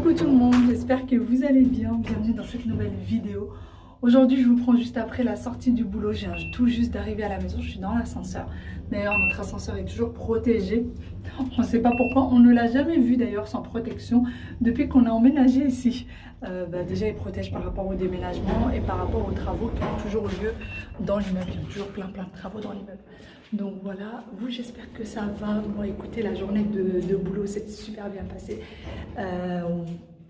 Coucou tout le monde, j'espère que vous allez bien. Bienvenue dans cette nouvelle vidéo. Aujourd'hui, je vous prends juste après la sortie du boulot. Je viens tout juste d'arriver à la maison, je suis dans l'ascenseur. D'ailleurs, notre ascenseur est toujours protégé. On ne sait pas pourquoi, on ne l'a jamais vu d'ailleurs sans protection depuis qu'on a emménagé ici. Déjà, il protège par rapport au déménagement et par rapport aux travaux qui ont toujours lieu dans l'immeuble. Il y a toujours plein de travaux dans l'immeuble. Donc voilà, vous, j'espère que ça va. Moi, écoutez, la journée de boulot s'est super bien passée.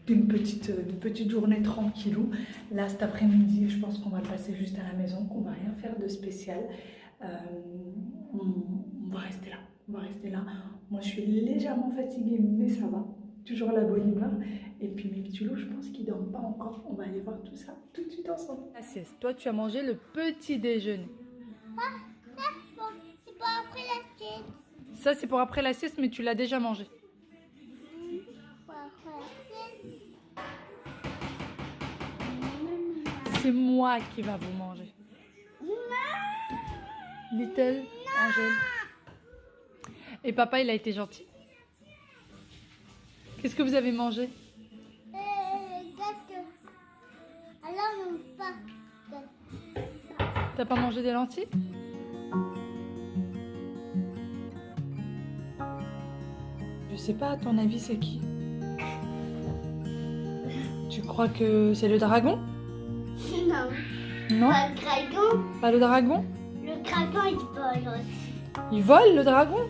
Une petite journée tranquillou. Là, cet après-midi, je pense qu'on va le passer juste à la maison, qu'on va rien faire de spécial. On va rester là. On va rester là. Moi, je suis légèrement fatiguée, mais ça va. Toujours la bonne humeur. Et puis mes petits loups, je pense qu'ils dorment pas encore. On va aller voir tout ça tout de suite ensemble. La sieste. Toi, tu as mangé le petit déjeuner. C'est pas après la sieste. Ça, c'est pour après la sieste, mais tu l'as déjà mangé. C'est moi qui va vous manger. Little Angel. Et papa, il a été gentil. Qu'est-ce que vous avez mangé? Gâteau. Alors, non, pas. T'as pas mangé des lentilles? Je sais pas, à ton avis, c'est qui? Tu crois que c'est le dragon? Non. Non? Pas le dragon. Pas le dragon? Le dragon, il vole aussi. Il vole, le dragon?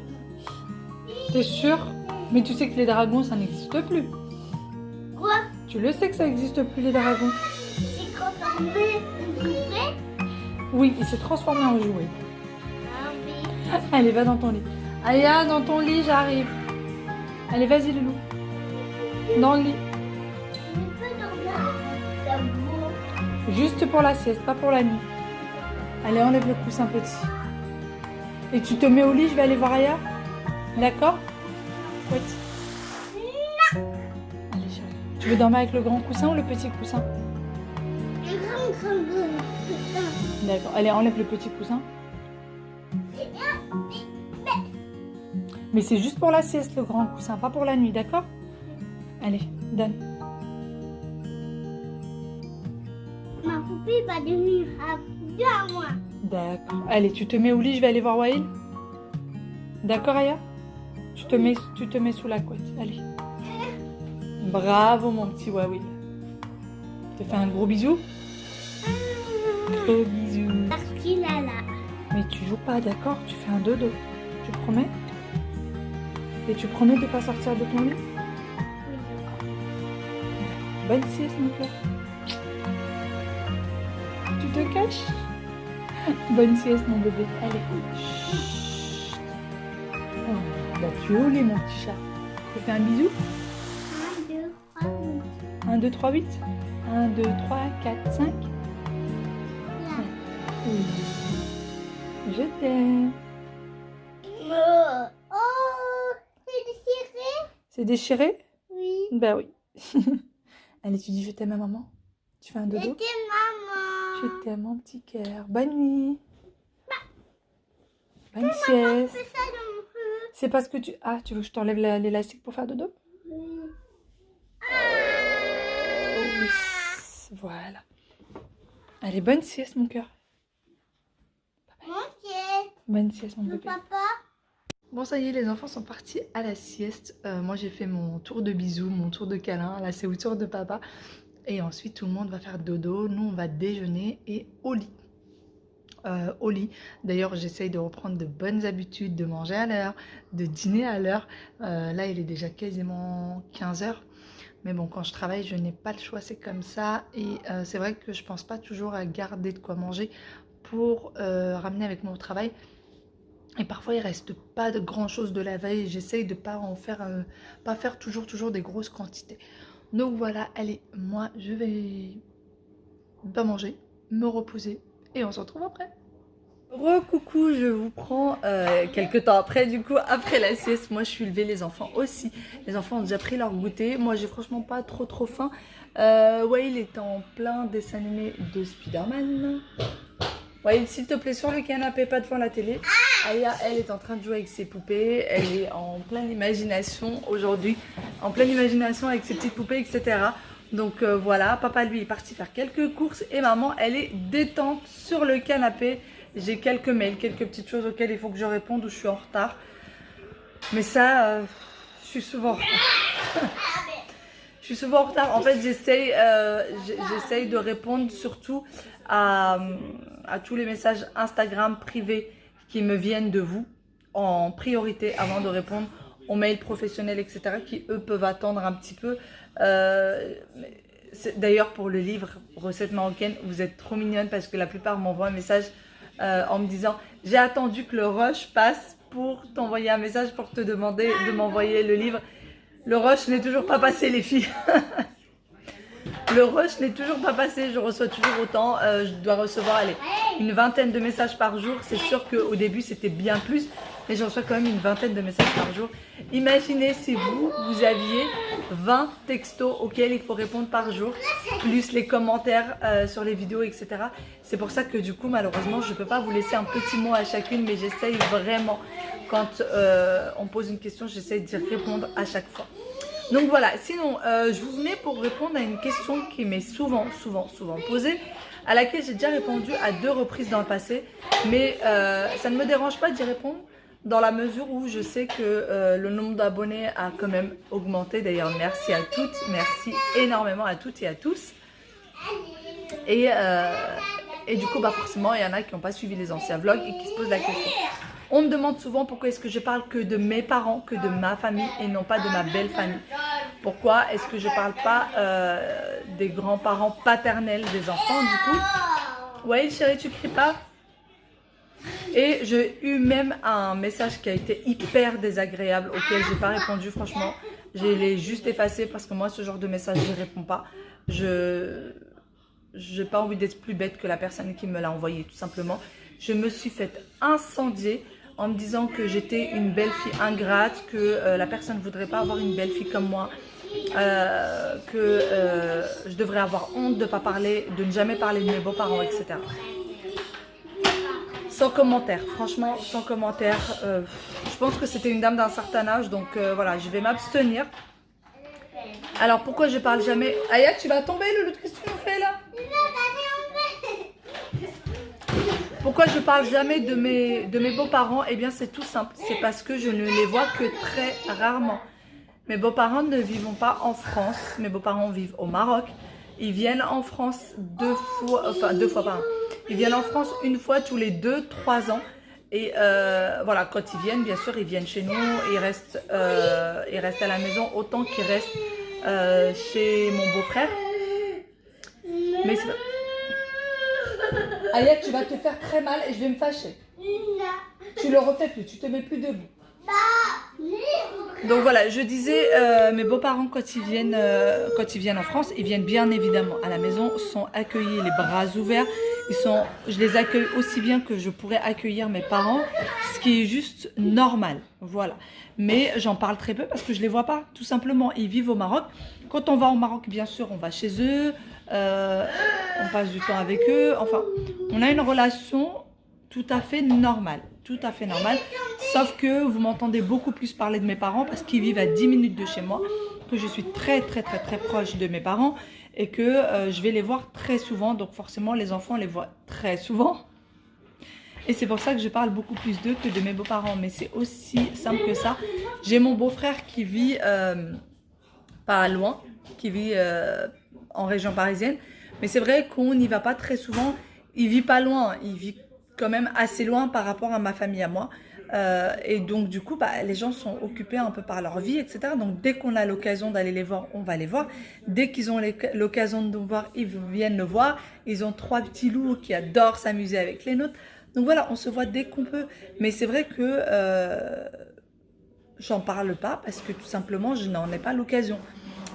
T'es sûr? Mais tu sais que les dragons, ça n'existe plus. Quoi? Tu le sais que ça n'existe plus, les dragons? C'est quand on met une jouet? Oui, il s'est transformé en jouet. Ah oui. Allez, va dans ton lit. Aya, dans ton lit, j'arrive. Allez, vas-y, Loulou. Dans le lit. On peut dormir. C'est beau. Juste pour la sieste, pas pour la nuit. Allez, enlève le coussin petit. Et tu te mets au lit, je vais aller voir Aya. D'accord? Oui. Allez, chérie. Tu veux dormir avec le grand coussin ou le petit coussin? Le grand putain. D'accord. Allez, enlève le petit coussin. Mais c'est juste pour la sieste, le grand coussin, pas pour la nuit, d'accord? Allez, donne. Ma poupée va devenir à deux à moi. D'accord. Allez, tu te mets au lit, je vais aller voir Wael. D'accord, Aya? Tu te mets sous la couette. Allez. Bravo, mon petit Wael. Je te fais un gros bisou. Gros bisou. Parce qu'il a là. Mais tu joues pas, d'accord? Tu fais un dodo. Tu promets? Et tu promets de ne pas sortir de ton lit? Oui, d'accord. Bonne sieste, mon cœur. Tu te caches? Bonne sieste, mon bébé. Allez. Chut. Oh, bah, tu es au lit, mon petit chat. Je te fais un bisou? 1, 2, 3, 8. 1, 2, 3, 8. 1, 2, 3, 4, 5. Là. Oui. Je t'aime. Oh, c'est déchiré? C'est déchiré? Oui. Bah oui. Allez, tu dis je t'aime à maman. Tu fais un dodo? C'était maman. Je t'aime, mon petit cœur. Bonne nuit. Bonne Maman, sieste. fais ça dans mon feu. C'est parce que tu... Ah, tu veux que je t'enlève l'élastique pour faire dodo? Oui. Oui. Voilà. Allez, bonne sieste, mon cœur. Mon pied. Bonne sieste, mon Le bébé. papa. Bon, ça y est, les enfants sont partis à la sieste. Moi, j'ai fait mon tour de bisous, mon tour de câlin. Là, c'est au tour de papa. Et ensuite, tout le monde va faire dodo. Nous, on va déjeuner et au lit. Au lit. D'ailleurs, j'essaye de reprendre de bonnes habitudes, de manger à l'heure, de dîner à l'heure. Là, il est déjà quasiment 15 h. Mais bon, quand je travaille, je n'ai pas le choix, c'est comme ça. Et c'est vrai que je pense pas toujours à garder de quoi manger pour ramener avec moi au travail. Et parfois, il reste pas de grand chose de la veille. J'essaye de pas en faire, pas faire toujours des grosses quantités. Donc voilà, allez, moi, je vais pas manger, me reposer et on se retrouve après. Recoucou, je vous prends quelques temps après, du coup, après la sieste. Moi, je suis levée, les enfants aussi. Les enfants ont déjà pris leur goûter. Moi, j'ai franchement pas trop faim. Ouais, il était en plein dessin animé de Spider-Man. Ouais, s'il te plaît, sur le canapé, pas devant la télé. Aya, elle est en train de jouer avec ses poupées. Elle est en pleine imagination aujourd'hui. En pleine imagination avec ses petites poupées, etc. Donc voilà, papa lui est parti faire quelques courses. Et maman, elle est détente sur le canapé. J'ai quelques mails, quelques petites choses auxquelles il faut que je réponde ou je suis en retard. Mais ça, je suis souvent en retard. Je suis souvent en retard. En fait, j'essaye de répondre surtout à tous les messages Instagram privés qui me viennent de vous en priorité avant de répondre aux mails professionnels, etc. qui, eux, peuvent attendre un petit peu. D'ailleurs, pour le livre Recettes marocaines, vous êtes trop mignonne parce que la plupart m'envoient un message en me disant « J'ai attendu que le rush passe pour t'envoyer un message pour te demander de m'envoyer le livre. » Le rush n'est toujours pas passé, les filles. Le rush n'est toujours pas passé. Je reçois toujours autant. Je dois recevoir allez, une vingtaine de messages par jour. C'est sûr qu'au début, c'était bien plus. Mais je reçois quand même une vingtaine de messages par jour. Imaginez si vous aviez 20 textos auxquels il faut répondre par jour. Plus les commentaires sur les vidéos, etc. C'est pour ça que du coup, malheureusement, je ne peux pas vous laisser un petit mot à chacune. Mais j'essaye vraiment, quand on pose une question, j'essaye d'y répondre à chaque fois. Donc voilà, sinon, je vous venais pour répondre à une question qui m'est souvent posée, à laquelle j'ai déjà répondu à 2 reprises dans le passé, mais ça ne me dérange pas d'y répondre dans la mesure où je sais que le nombre d'abonnés a quand même augmenté. D'ailleurs, merci à toutes, merci énormément à toutes et à tous. Et du coup, bah forcément, il y en a qui n'ont pas suivi les anciens vlogs et qui se posent la question. On me demande souvent pourquoi est-ce que je parle que de mes parents, que de ma famille et non pas de ma belle famille. Pourquoi est-ce que je ne parle pas des grands-parents paternels des enfants du coup. Ouais chérie, tu cries pas. Et j'ai eu même un message qui a été hyper désagréable auquel j'ai pas répondu franchement. Je l'ai juste effacé parce que moi ce genre de message je ne réponds pas. Je n'ai pas envie d'être plus bête que la personne qui me l'a envoyé tout simplement. Je me suis faite incendier en me disant que j'étais une belle fille ingrate, que la personne ne voudrait pas avoir une belle fille comme moi, que je devrais avoir honte de pas parler, de ne jamais parler de mes beaux-parents, etc. Sans commentaire, franchement, sans commentaire. Je pense que c'était une dame d'un certain âge, donc voilà, je vais m'abstenir. Alors pourquoi je parle jamais... Aya, tu vas tomber, Loulou, qu'est-ce que tu nous fais là? Pourquoi je parle jamais de mes beaux-parents? Eh bien c'est tout simple, c'est parce que je ne les vois que très rarement. Mes beaux-parents ne vivent pas en France, mes beaux-parents vivent au Maroc. Ils viennent en France 2 fois, enfin 2 fois par an. Ils viennent en France une fois tous les 2-3 ans. Et voilà, quand ils viennent, bien sûr, ils viennent chez nous, ils restent à la maison autant qu'ils restent chez mon beau-frère. Mais c'est... Aya, tu vas te faire très mal et je vais me fâcher. Tu le refais plus, tu te mets plus debout. Donc voilà, je disais, mes beaux-parents quand ils viennent en France, ils viennent bien évidemment à la maison, sont accueillis les bras ouverts. Je les accueille aussi bien que je pourrais accueillir mes parents, ce qui est juste normal, voilà. Mais j'en parle très peu parce que je les vois pas, tout simplement. Ils vivent au Maroc. Quand on va au Maroc, bien sûr, on va chez eux, on passe du temps avec eux. Enfin, on a une relation tout à fait normale, sauf que vous m'entendez beaucoup plus parler de mes parents parce qu'ils vivent à 10 minutes de chez moi, que je suis très proche de mes parents et que je vais les voir très souvent, donc forcément les enfants les voient très souvent. Et c'est pour ça que je parle beaucoup plus d'eux que de mes beaux-parents, mais c'est aussi simple que ça. J'ai mon beau-frère qui vit pas loin, qui vit en région parisienne, mais c'est vrai qu'on n'y va pas très souvent. Il vit pas loin, il vit quand même assez loin par rapport à ma famille à moi. Et donc du coup, bah, les gens sont occupés un peu par leur vie, etc. Donc dès qu'on a l'occasion d'aller les voir, on va les voir. Dès qu'ils ont l'occasion de nous voir, ils viennent nous voir. Ils ont 3 petits loups qui adorent s'amuser avec les nôtres. Donc voilà, on se voit dès qu'on peut. Mais c'est vrai que j'en parle pas parce que tout simplement, je n'en ai pas l'occasion.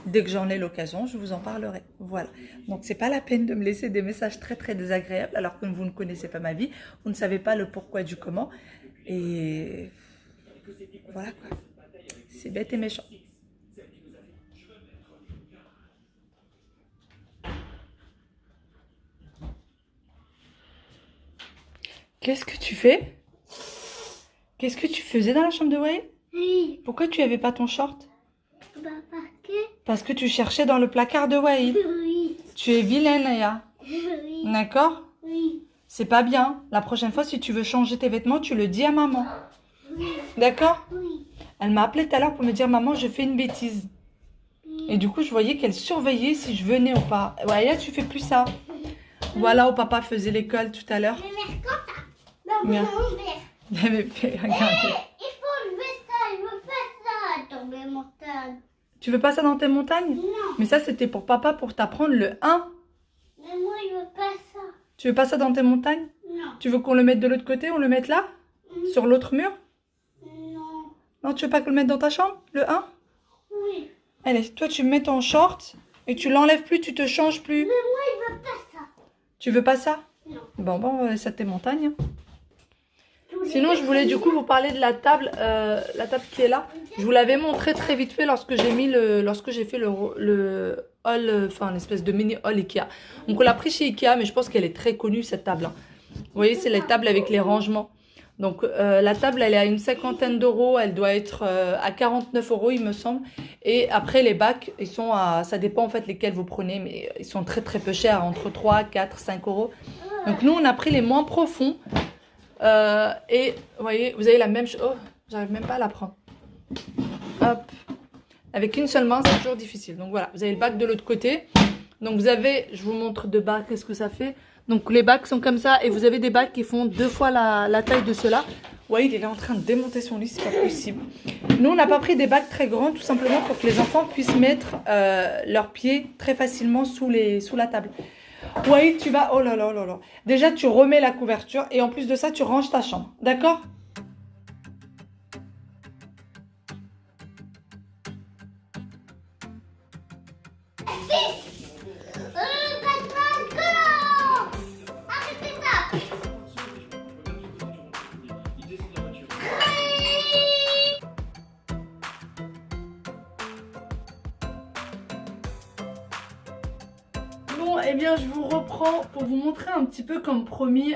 Dès que j'en ai l'occasion, je vous en parlerai. Voilà. Donc, c'est pas la peine de me laisser des messages très désagréables alors que vous ne connaissez pas ma vie. Vous ne savez pas le pourquoi du comment. Et voilà quoi. C'est bête et méchant. Qu'est-ce que tu fais? Qu'est-ce que tu faisais dans la chambre de Wael? Oui. Pourquoi tu avais pas ton short? Bah, parce que... Parce que tu cherchais dans le placard de Wael. Oui. Tu es vilaine, Léa. Oui. D'accord? Oui. C'est pas bien. La prochaine fois, si tu veux changer tes vêtements, tu le dis à maman. Oui. D'accord? Oui. Elle m'a appelé tout à l'heure pour me dire, maman, je fais une bêtise. Et du coup, je voyais qu'elle surveillait si je venais ou pas. Ouais, là, tu fais plus ça. Voilà où papa faisait l'école tout à l'heure. Mais quand ça? Non, Bien. mon père. Il avait fait, regardez. Il faut lever ça, il veut pas ça, tomber montagne. Tu veux pas ça dans tes montagnes? Non, Mais ça, c'était pour papa, pour t'apprendre le 1. mais moi, il veut pas ça. Tu veux pas ça dans tes montagnes? Non. Tu veux qu'on le mette de l'autre côté? On le mette là? Sur l'autre mur? Non. Non, tu veux pas qu'on le mette dans ta chambre? Le 1? Oui. Allez, toi, tu mets ton short et tu l'enlèves plus, tu te changes plus. Mais moi, il veut pas ça. Tu veux pas ça? Non. Bon, on va laisser ça tes montagnes. Tous les Sinon, je voulais du coup vous parler de la table qui est là. Je vous l'avais montré très vite fait lorsque j'ai fait le haul, enfin l'espèce de mini haul Ikea. Donc on l'a pris chez Ikea, mais je pense qu'elle est très connue cette table. Vous voyez, c'est les tables avec les rangements. Donc la table, elle est à une 50aine d'euros, elle doit être à 49 euros il me semble. Et après les bacs, ils sont à, ça dépend en fait lesquels vous prenez, mais ils sont très très peu chers, entre 3, 4, 5 euros. Donc nous on a pris les moins profonds. Et vous voyez, vous avez la même chose. Oh, j'arrive même pas à la prendre. Hop. Avec une seule main, c'est toujours difficile. Donc voilà, vous avez le bac de l'autre côté. Donc vous avez, je vous montre de bas qu'est-ce que ça fait. Donc les bacs sont comme ça et vous avez des bacs qui font 2 fois la taille de ceux-là. Ouais, il est en train de démonter son lit, c'est pas possible. Nous, on n'a pas pris des bacs très grands, tout simplement pour que les enfants puissent mettre leurs pieds très facilement sous la table. Ouais, tu vas... Oh là là là là. Déjà, tu remets la couverture et en plus de ça, tu ranges ta chambre. D'accord? Arrêtez ça. Bon, eh bien, je vous reprends pour vous montrer un petit peu comme promis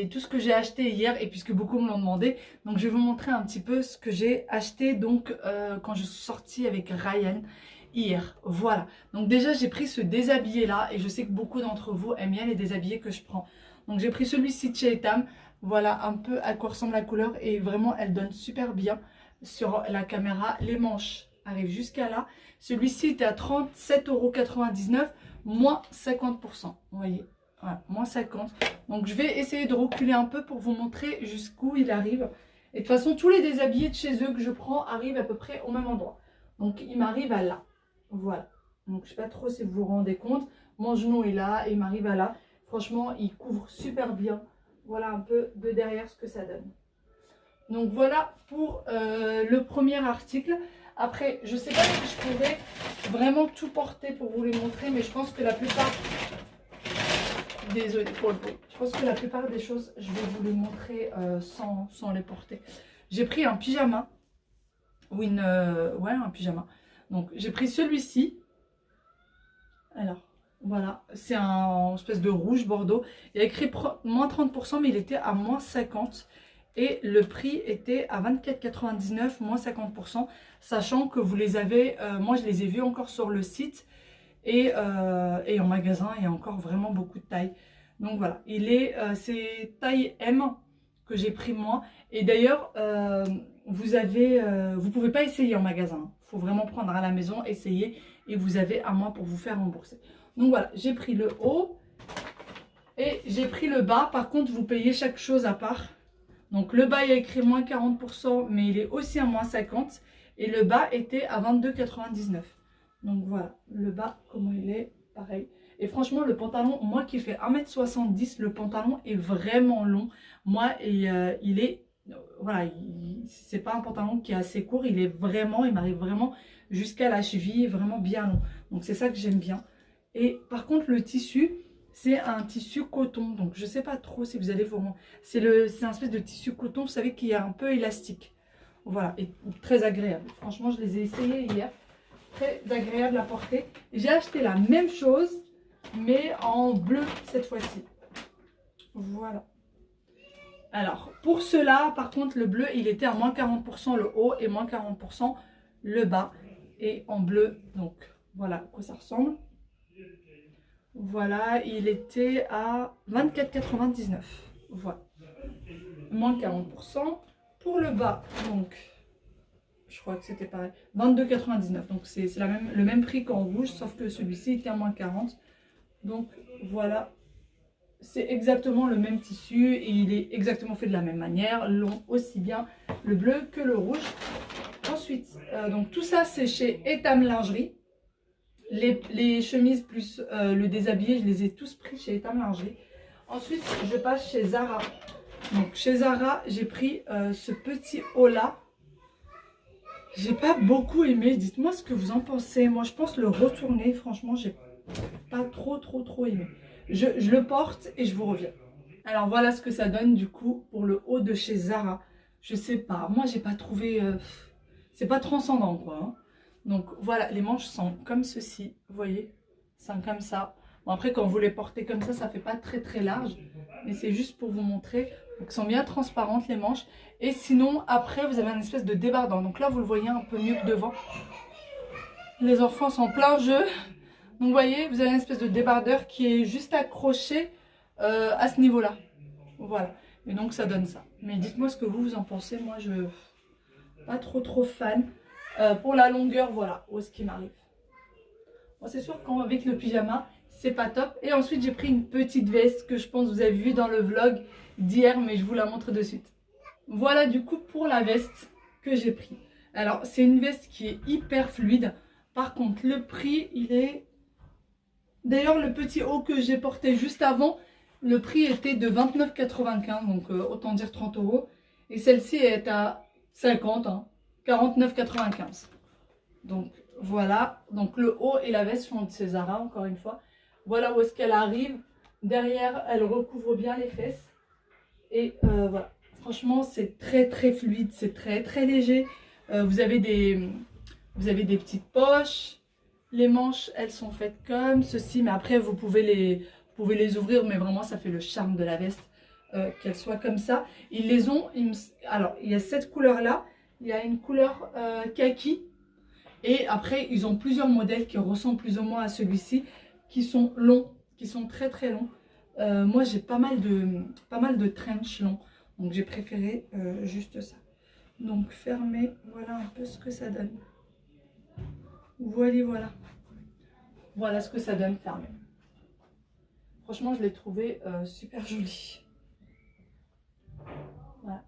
tout ce que j'ai acheté hier et puisque beaucoup me l'ont demandé. Donc, je vais vous montrer un petit peu ce que j'ai acheté donc quand je suis sortie avec Ryan hier. Voilà. Donc, déjà, j'ai pris ce déshabillé là et je sais que beaucoup d'entre vous aiment bien les déshabillés que je prends. Donc, j'ai pris celui-ci de chez Etam. Voilà un peu à quoi ressemble la couleur et vraiment, elle donne super bien sur la caméra. Les manches arrivent jusqu'à là. Celui-ci était à 37,99 €. Moins 50%, vous voyez, voilà, moins 50. Donc je vais essayer de reculer un peu pour vous montrer jusqu'où il arrive. Et de toute façon, tous les déshabillés de chez eux que je prends arrivent à peu près au même endroit. Donc il m'arrive à là, voilà. Donc je sais pas trop si vous vous rendez compte. Mon genou est là et il m'arrive à là. Franchement, il couvre super bien. Voilà un peu de derrière ce que ça donne. Donc voilà pour le premier article. Après, je sais pas si je pourrais vraiment tout porter pour vous les montrer, mais je pense que la plupart... Désolée pour le bruit. Je pense que la plupart des choses, je vais vous les montrer sans les porter. J'ai pris un pyjama. Ou ouais, un pyjama. Donc, j'ai pris celui-ci. Alors, voilà. C'est un espèce de rouge bordeaux. Il y a écrit moins 30%, mais il était à moins 50%. Et le prix était à 24,99 €, moins 50%, sachant que vous les avez, moi je les ai vus encore sur le site et en magasin, il y a encore vraiment beaucoup de tailles. Donc voilà, c'est taille M que j'ai pris moi. Et d'ailleurs, vous pouvez pas essayer en magasin. Il faut vraiment prendre à la maison, essayer et vous avez un mois pour vous faire rembourser. Donc voilà, j'ai pris le haut et j'ai pris le bas. Par contre, vous payez chaque chose à part. Donc le bas il y a écrit moins 40%, mais il est aussi à moins 50%. Et le bas était à 22,99 €. Donc voilà, le bas, comment il est, pareil. Et franchement, le pantalon, moi qui fais 1,70 m, le pantalon est vraiment long. Moi, il est, voilà, c'est pas un pantalon qui est assez court, il m'arrive vraiment jusqu'à la cheville, vraiment bien long. Donc c'est ça que j'aime bien. Et par contre, le tissu... c'est un tissu coton, donc je sais pas trop si vous allez vous... C'est un espèce de tissu coton, vous savez, qui est un peu élastique. Voilà, et très agréable. Franchement, je les ai essayés hier. Très agréable à porter. J'ai acheté la même chose, mais en bleu cette fois-ci. Voilà. Alors, pour cela, par contre, le bleu, il était à moins 40% le haut et moins 40% le bas. Et en bleu, donc voilà à quoi ça ressemble. Voilà, il était à 24,99. Voilà, moins 40%. Pour le bas, donc, je crois que c'était pareil, 22,99. Donc, c'est le même prix qu'en rouge, sauf que celui-ci était à moins 40. Donc, voilà. C'est exactement le même tissu et il est exactement fait de la même manière, long aussi bien le bleu que le rouge. Ensuite, donc tout ça c'est chez Etam Lingerie. Les chemises plus le déshabillé, je les ai tous pris chez Etam Lingerie. Ensuite, je passe chez Zara. Donc chez Zara, j'ai pris ce petit haut là. J'ai pas beaucoup aimé, dites-moi ce que vous en pensez. Moi je pense le retourner, franchement j'ai pas trop aimé. Je le porte et je vous reviens. Alors voilà ce que ça donne du coup pour le haut de chez Zara. Je sais pas, moi j'ai pas trouvé... c'est pas transcendant quoi. Hein. Donc voilà, les manches sont comme ceci, vous voyez, sont comme ça. Bon après quand vous les portez comme ça fait pas très large. Mais c'est juste pour vous montrer. Donc elles sont bien transparentes les manches. Et sinon après vous avez un espèce de débardant. Donc là vous le voyez un peu mieux que devant. Les enfants sont en plein jeu. Donc vous voyez, vous avez une espèce de débardeur qui est juste accroché à ce niveau-là. Voilà. Et donc ça donne ça. Mais dites-moi ce que vous en pensez. Moi je pas trop fan. Pour la longueur, voilà où est-ce qu'il m'arrive. Bon, c'est sûr qu'avec le pyjama, c'est pas top. Et ensuite j'ai pris une petite veste que je pense que vous avez vu dans le vlog d'hier. Mais je vous la montre de suite. Voilà du coup pour la veste que j'ai pris. Alors c'est une veste qui est hyper fluide. Par contre le prix il est... D'ailleurs, le petit haut que j'ai porté juste avant, le prix était de 29,95, donc autant dire 30 €. Et celle-ci est à 50, hein, 49,95. Donc voilà, donc le haut et la veste sont de chez Zara, encore une fois. Voilà où est-ce qu'elle arrive. Derrière, elle recouvre bien les fesses. Et voilà, franchement, c'est très fluide, c'est très léger. Vous avez des petites poches. Les manches, elles sont faites comme ceci, mais après vous pouvez les ouvrir, mais vraiment ça fait le charme de la veste qu'elles soient comme ça. Ils les ont, alors il y a cette couleur là, il y a une couleur kaki, et après ils ont plusieurs modèles qui ressemblent plus ou moins à celui-ci, qui sont longs, qui sont très longs. Moi j'ai pas mal de trench longs, donc j'ai préféré juste ça. Donc fermé, voilà un peu ce que ça donne. Voilà. Voilà ce que ça donne fermé. Franchement, je l'ai trouvé super joli. Voilà.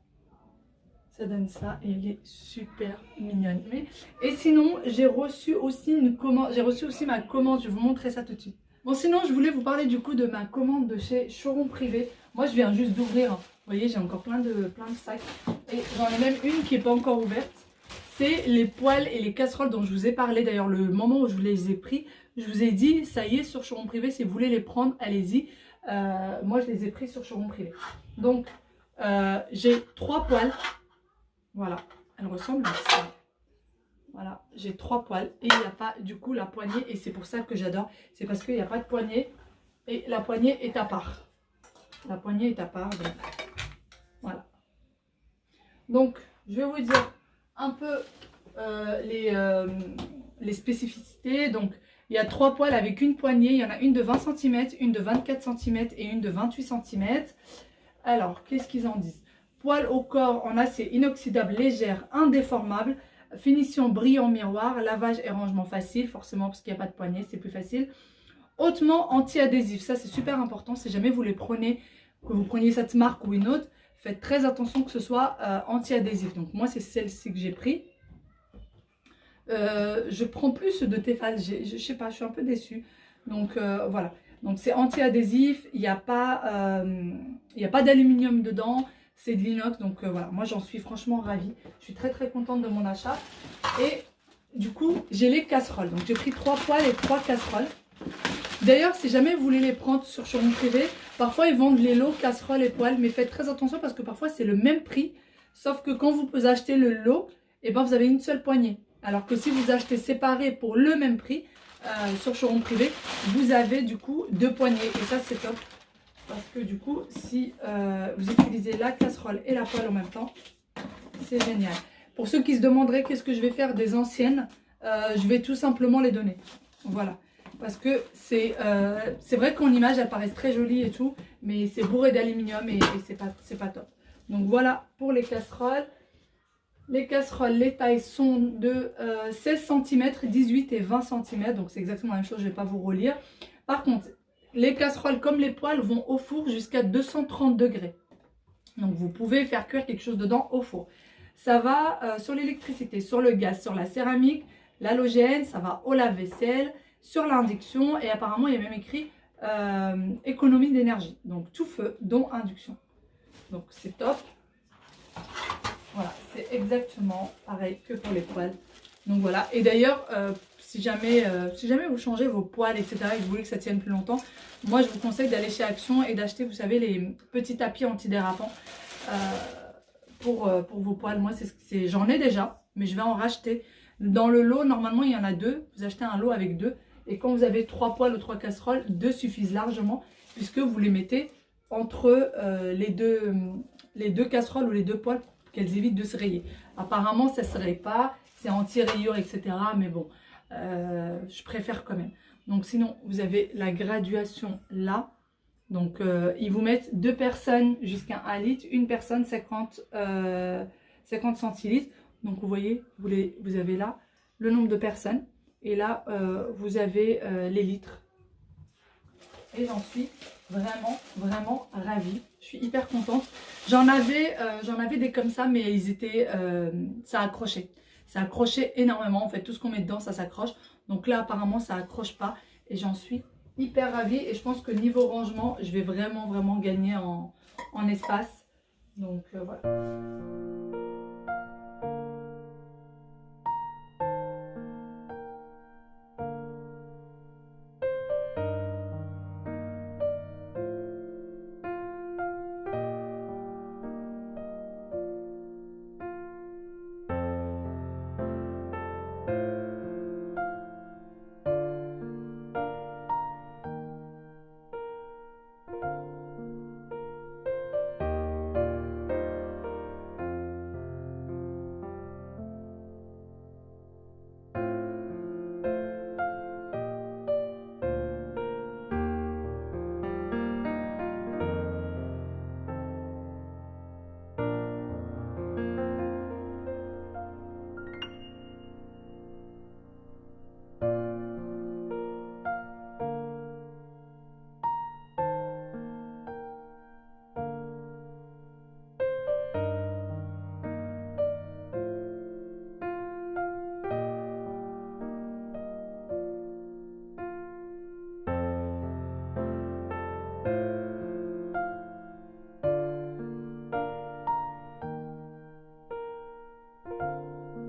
Ça donne ça et elle est super mignonne. Et sinon, j'ai reçu aussi ma commande. Je vais vous montrer ça tout de suite. Bon, sinon, je voulais vous parler du coup de ma commande de chez Choron Privé. Moi, je viens juste d'ouvrir. Vous voyez, j'ai encore plein de sacs. Et j'en ai même une qui n'est pas encore ouverte. C'est les poêles et les casseroles dont je vous ai parlé. D'ailleurs, le moment où je les ai pris, je vous ai dit, ça y est, sur Choron Privé, si vous voulez les prendre, allez-y. Moi, je les ai pris sur Choron Privé. Donc, j'ai 3 poêles. Voilà, elles ressemblent à ça. Voilà, j'ai 3 poêles. Et il n'y a pas, du coup, la poignée. Et c'est pour ça que j'adore. C'est parce qu'il n'y a pas de poignée. Et la poignée est à part. La poignée est à part. Donc, voilà. Donc, je vais vous dire un peu les spécificités. Donc il y a 3 poêles avec une poignée. Il y en a une de 20 cm, une de 24 cm et une de 28 cm. Alors qu'est-ce qu'ils en disent? Poêle au corps en acier inoxydable légère, indéformable, finition brillant miroir, lavage et rangement facile, forcément parce qu'il n'y a pas de poignée, c'est plus facile. Hautement anti-adhésif, ça c'est super important. Si jamais vous les prenez, que vous preniez cette marque ou une autre, faites très attention que ce soit anti-adhésif. Donc moi c'est celle-ci que j'ai pris. Je prends plus de Tefal, je sais pas, je suis un peu déçue. Donc voilà, donc c'est anti-adhésif, il n'y a pas d'aluminium dedans, c'est de l'inox. Donc voilà, moi j'en suis franchement ravie. Je suis très contente de mon achat. Et du coup j'ai les casseroles. Donc j'ai pris 3 poêles et 3 casseroles. D'ailleurs, si jamais vous voulez les prendre sur Choron Privé, parfois ils vendent les lots casseroles et poêles, mais faites très attention parce que parfois c'est le même prix, sauf que quand vous achetez le lot, et ben vous avez une seule poignée. Alors que si vous achetez séparé pour le même prix sur Choron Privé, vous avez du coup 2 poignées et ça c'est top. Parce que du coup, si vous utilisez la casserole et la poêle en même temps, c'est génial. Pour ceux qui se demanderaient qu'est-ce que je vais faire des anciennes, je vais tout simplement les donner. Voilà. Parce que c'est vrai qu'en image, elles paraissent très jolies et tout, mais c'est bourré d'aluminium et c'est pas top. Donc voilà pour les casseroles. Les casseroles, les tailles sont de 16 cm, 18 et 20 cm. Donc c'est exactement la même chose, je ne vais pas vous relire. Par contre, les casseroles comme les poêles vont au four jusqu'à 230 degrés. Donc vous pouvez faire cuire quelque chose dedans au four. Ça va sur l'électricité, sur le gaz, sur la céramique, l'halogène, ça va au lave-vaisselle, sur l'induction. Et apparemment, il y a même écrit économie d'énergie. Donc tout feu, dont induction. Donc c'est top. Voilà, c'est exactement pareil que pour les poêles. Donc voilà, et d'ailleurs, si jamais vous changez vos poêles, etc., et que vous voulez que ça tienne plus longtemps, moi je vous conseille d'aller chez Action et d'acheter, vous savez, les petits tapis antidérapants pour vos poêles. Moi, j'en ai déjà, mais je vais en racheter. Dans le lot, normalement, il y en a 2. Vous achetez un lot avec 2. Et quand vous avez 3 poêles ou 3 casseroles, 2 suffisent largement, puisque vous les mettez entre les deux casseroles ou les 2 poêles, qu'elles évitent de se rayer. Apparemment, ça ne se raye pas, c'est anti-rayure, etc. Mais bon, je préfère quand même. Donc sinon, vous avez la graduation là. Donc, ils vous mettent 2 personnes jusqu'à 1 litre, une personne 50 centilitres. Donc, vous voyez, vous avez là le nombre de personnes. Et là, vous avez les litres. Et j'en suis vraiment, vraiment ravie. Je suis hyper contente. J'en avais des comme ça, mais ils étaient, ça accrochait. Ça accrochait énormément. En fait, tout ce qu'on met dedans, ça s'accroche. Donc là, apparemment, ça accroche pas. Et j'en suis hyper ravie. Et je pense que niveau rangement, je vais vraiment, vraiment gagner en espace. Donc voilà.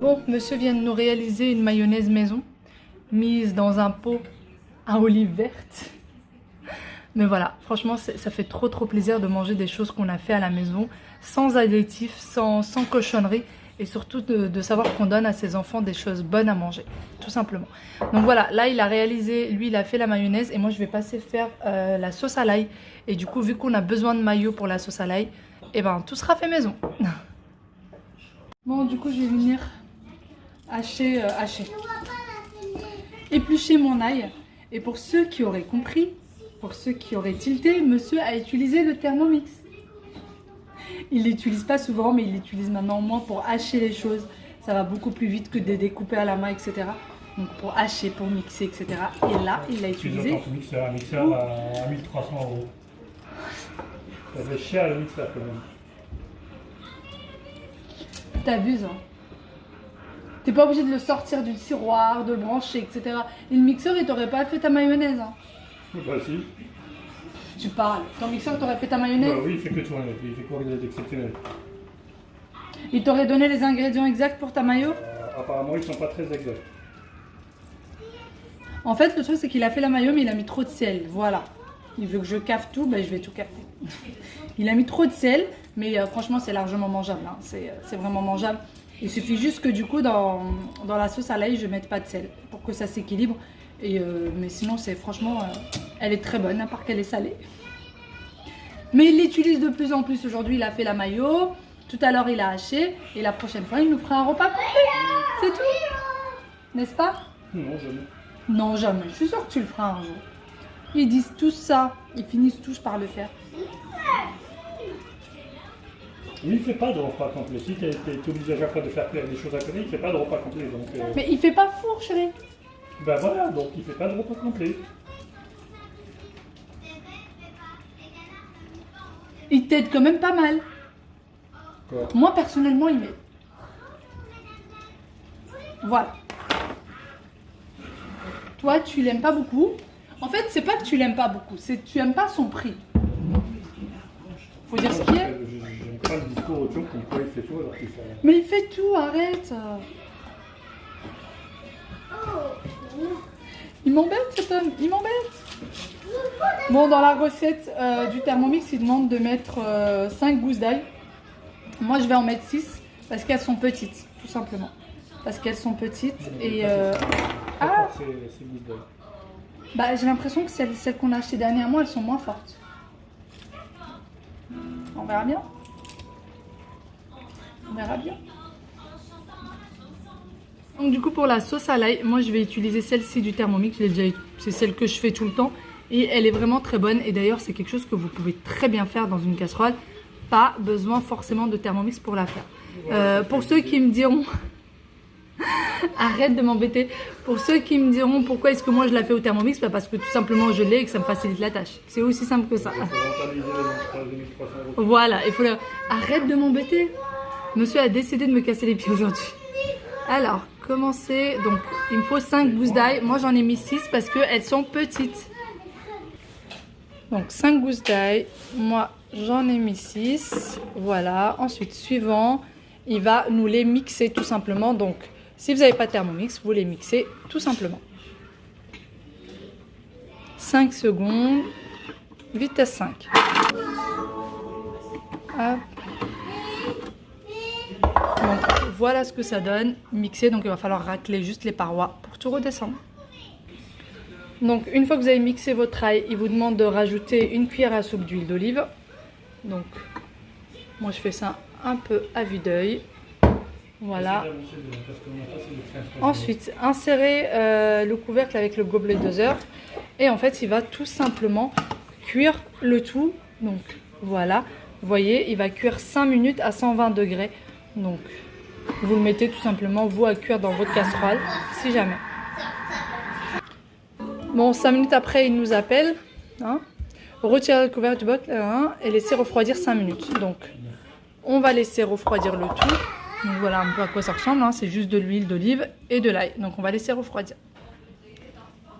Bon, monsieur vient de nous réaliser une mayonnaise maison, mise dans un pot à olive verte. Mais voilà, franchement, ça fait trop plaisir de manger des choses qu'on a fait à la maison, sans additifs, sans cochonnerie, et surtout de savoir qu'on donne à ses enfants des choses bonnes à manger, tout simplement. Donc voilà, là il a réalisé, lui il a fait la mayonnaise, et moi je vais passer faire la sauce à l'ail. Et du coup, vu qu'on a besoin de mayo pour la sauce à l'ail, et ben tout sera fait maison. Bon, du coup je vais venir éplucher mon ail. Et pour ceux qui auraient compris, pour ceux qui auraient tilté, monsieur a utilisé le Thermomix. Il l'utilise pas souvent, mais il l'utilise maintenant au moins pour hacher les choses. Ça va beaucoup plus vite que de découper à la main, etc. Donc pour hacher, pour mixer, etc. Et là, il l'a utilisé. Un mixeur à 1300 €. Ça fait cher le mixeur quand même. T'abuses, hein. T'es pas obligé de le sortir du tiroir, de le brancher, etc. Et le mixeur, il t'aurait pas fait ta mayonnaise, hein. Bah si. Tu parles. Ton mixeur t'aurait fait ta mayonnaise? Bah oui, il fait que tourner, il fait quoi d'exceptionnel. Il t'aurait donné les ingrédients exacts pour ta mayo? Apparemment, ils sont pas très exacts. En fait, le truc, c'est qu'il a fait la mayo, mais il a mis trop de sel. Voilà. Il veut que je caffe tout, ben je vais tout caffer. Il a mis trop de sel, mais franchement, c'est largement mangeable, hein. C'est vraiment mangeable. Il suffit juste que du coup, dans la sauce à l'ail, je mette pas de sel pour que ça s'équilibre. Mais sinon, c'est franchement, elle est très bonne, à part qu'elle est salée. Mais il l'utilise de plus en plus. Aujourd'hui, il a fait la maillot. Tout à l'heure, il a haché. Et la prochaine fois, il nous fera un repas complet. C'est tout. N'est-ce pas? Non, jamais. Non, jamais. Je suis sûre que tu le feras un jour. Ils disent tous ça. Ils finissent tous par le faire. Lui, il fait pas de repas complet. Si tu es obligé à chaque fois de faire faire des choses à côté, il fait pas de repas complet. Donc, Mais il fait pas four, chérie. ben voilà, donc il fait pas de repas complet. Il t'aide quand même pas mal. Quoi? Moi, personnellement, il m'aide. Voilà. Toi, tu l'aimes pas beaucoup. En fait, c'est pas que tu l'aimes pas beaucoup, c'est que tu aimes pas son prix. Faut dire ce qu'il est. J'aime pas le discours autour comme quoi il fait tout alors qu'il fait rien. Mais il fait tout, arrête. Il m'embête cet homme, il m'embête. Bon, dans la recette du Thermomix, il demande de mettre 5 gousses d'ail. Moi, je vais en mettre 6 parce qu'elles sont petites, tout simplement. Parce qu'elles sont petites et... Ah, c'est gousses d'ail. Bah, j'ai l'impression que celles qu'on a achetées dernièrement, elles sont moins fortes. On verra bien. On verra bien. Donc du coup pour la sauce à l'ail, moi je vais utiliser celle-ci du Thermomix. C'est celle que je fais tout le temps. Et elle est vraiment très bonne. Et d'ailleurs c'est quelque chose que vous pouvez très bien faire dans une casserole. Pas besoin forcément de Thermomix pour la faire. Pour ceux qui me diront... Arrête de m'embêter. Pour ceux qui me diront pourquoi est-ce que moi je la fais au Thermomix, bah parce que tout simplement je l'ai et que ça me facilite la tâche. C'est aussi simple que ça. Voilà, il faut le... Arrête de m'embêter. Monsieur a décidé de me casser les pieds aujourd'hui. Alors, commencez. Donc, il me faut 5 gousses d'ail. Moi j'en ai mis 6 parce qu'elles sont petites. Donc 5 gousses d'ail. Moi j'en ai mis 6. Voilà. Ensuite, suivant, il va nous les mixer tout simplement. Donc, si vous n'avez pas de Thermomix, vous les mixez tout simplement. 5 secondes. Vitesse 5. Hop. Donc, voilà ce que ça donne. Mixer, donc il va falloir racler juste les parois pour tout redescendre. Donc, une fois que vous avez mixé votre ail, il vous demande de rajouter une cuillère à soupe d'huile d'olive. Donc, moi je fais ça un peu à vue d'œil. Voilà. Ensuite, insérez le couvercle avec le gobelet doseur. Et en fait, il va tout simplement cuire le tout. Donc, voilà. Vous voyez, il va cuire 5 minutes à 120 degrés. Donc, vous le mettez tout simplement, vous, à cuire dans votre casserole, si jamais. Bon, 5 minutes après, il nous appelle. Hein. Retirez le couvercle du bocal et laissez refroidir 5 minutes. Donc, on va laisser refroidir le tout. Donc voilà un peu à quoi ça ressemble, hein. C'est juste de l'huile d'olive et de l'ail. Donc on va laisser refroidir.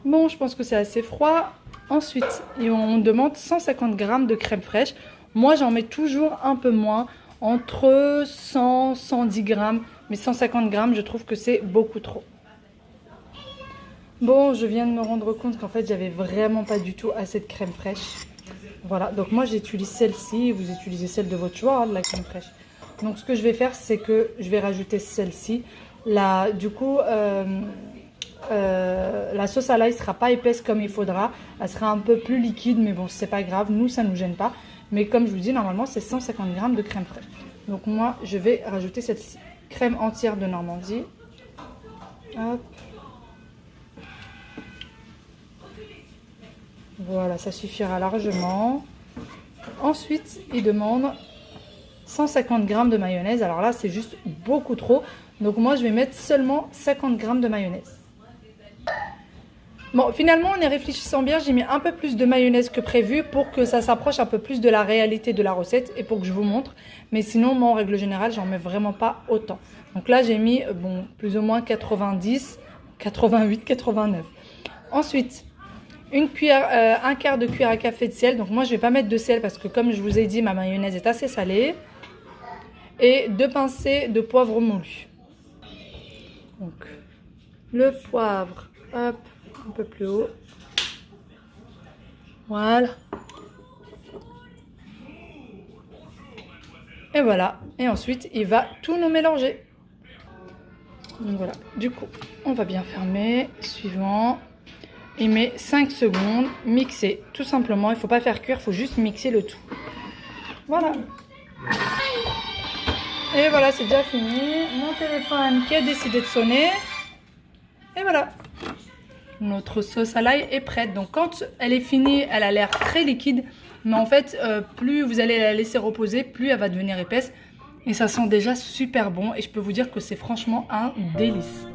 Bon, je pense que c'est assez froid. Ensuite, on demande 150 g de crème fraîche. Moi, j'en mets toujours un peu moins, entre 100 110 g. Mais 150 g, je trouve que c'est beaucoup trop. Bon, je viens de me rendre compte qu'en fait, j'avais vraiment pas du tout assez de crème fraîche. Voilà, donc moi, j'utilise celle-ci. Vous utilisez celle de votre choix, hein, de la crème fraîche. Donc ce que je vais faire, c'est que je vais rajouter celle-ci. Là, du coup, la sauce à l'ail ne sera pas épaisse comme il faudra. Elle sera un peu plus liquide, mais bon, c'est pas grave. Nous, ça ne nous gêne pas. Mais comme je vous dis, normalement, c'est 150 g de crème fraîche. Donc moi, je vais rajouter celle-ci. Crème entière de Normandie. Hop. Voilà, ça suffira largement. Ensuite, il demande 150 g de mayonnaise. Alors là, c'est juste beaucoup trop. Donc moi, je vais mettre seulement 50 g de mayonnaise. Bon, finalement, en y réfléchissant bien, j'ai mis un peu plus de mayonnaise que prévu pour que ça s'approche un peu plus de la réalité de la recette et pour que je vous montre. Mais sinon, moi, en règle générale, j'en mets vraiment pas autant. Donc là, j'ai mis, bon, plus ou moins 90, 88, 89. Ensuite, un quart de cuillère à café de sel. Donc moi, je vais pas mettre de sel parce que comme je vous ai dit, ma mayonnaise est assez salée. Et 2 pincées de poivre moulu. Donc, le poivre, hop, un peu plus haut. Voilà. Et voilà. Et ensuite, il va tout nous mélanger. Donc voilà. Du coup, on va bien fermer. Suivant. Il met 5 secondes. Mixer. Tout simplement. Il ne faut pas faire cuire. Il faut juste mixer le tout. Voilà. Et voilà, c'est déjà fini. Mon téléphone qui a décidé de sonner. Et voilà. Notre sauce à l'ail est prête. Donc quand elle est finie, elle a l'air très liquide. Mais en fait, plus vous allez la laisser reposer, plus elle va devenir épaisse. Et ça sent déjà super bon. Et je peux vous dire que c'est franchement un délice.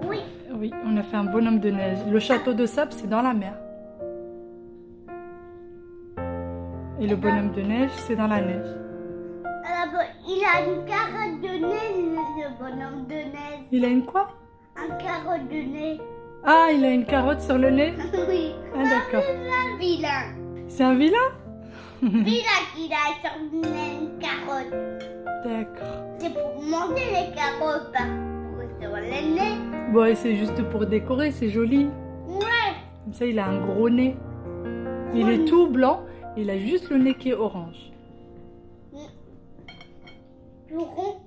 Oui. Oui, on a fait un bonhomme de neige. Le château de sable, c'est dans la mer. Et le bonhomme de neige, c'est dans la neige. Alors, il a une carotte de nez, le bonhomme de neige. Il a une quoi? Un carotte de nez. Ah, il a une carotte sur le nez? Oui. Ah, d'accord. C'est un vilain. C'est un vilain? Vilain qu'il a sur le nez une carotte. D'accord. C'est pour manger les carottes, pas pour sur le nez. Bon, et c'est juste pour décorer, c'est joli. Ouais. Comme ça, il a un gros nez. Il est tout blanc, il a juste le nez qui est orange. Le rond.